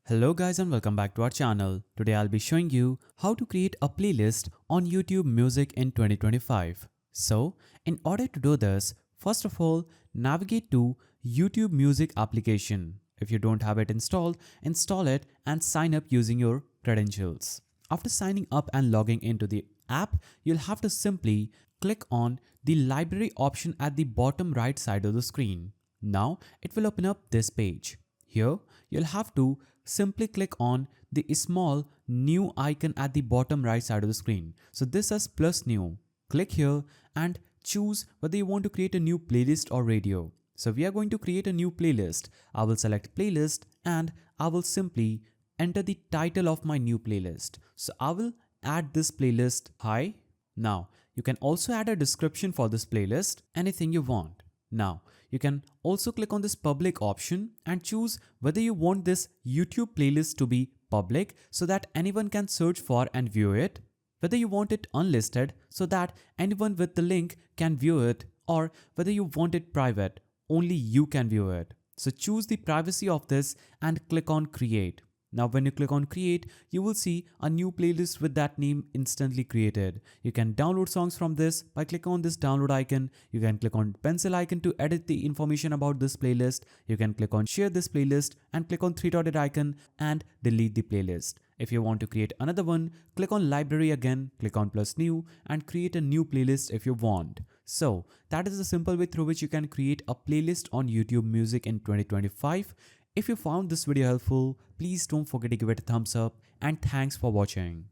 Hello guys and welcome back to our channel. Today I'll be showing you how to create a playlist on YouTube Music in 2025. So, in order to do this, first of all, navigate to YouTube Music application. If you don't have it installed, install it and sign up using your credentials. After signing up and logging into the app, you'll have to simply click on the library option at the bottom right side of the screen. Now, it will open up this page. Here, you'll have to simply click on the small new icon at the bottom right side of the screen. So this says plus new. Click here and choose whether you want to create a new playlist or radio. So we are going to create a new playlist. I will select playlist and I will simply enter the title of my new playlist. So I will add this playlist hi. Now you can also add a description for this playlist, anything you want. Now, you can also click on this public option and choose whether you want this YouTube playlist to be public so that anyone can search for and view it, whether you want it unlisted so that anyone with the link can view it, or whether you want it private, only you can view it. So choose the privacy of this and click on create. Now when you click on create, you will see a new playlist with that name instantly created. You can download songs from this by clicking on this download icon. You can click on pencil icon to edit the information about this playlist. You can click on share this playlist and click on three-dotted icon and delete the playlist. If you want to create another one, click on library again, click on plus new and create a new playlist if you want. So that is the simple way through which you can create a playlist on YouTube Music in 2025. If you found this video helpful, please don't forget to give it a thumbs up and thanks for watching.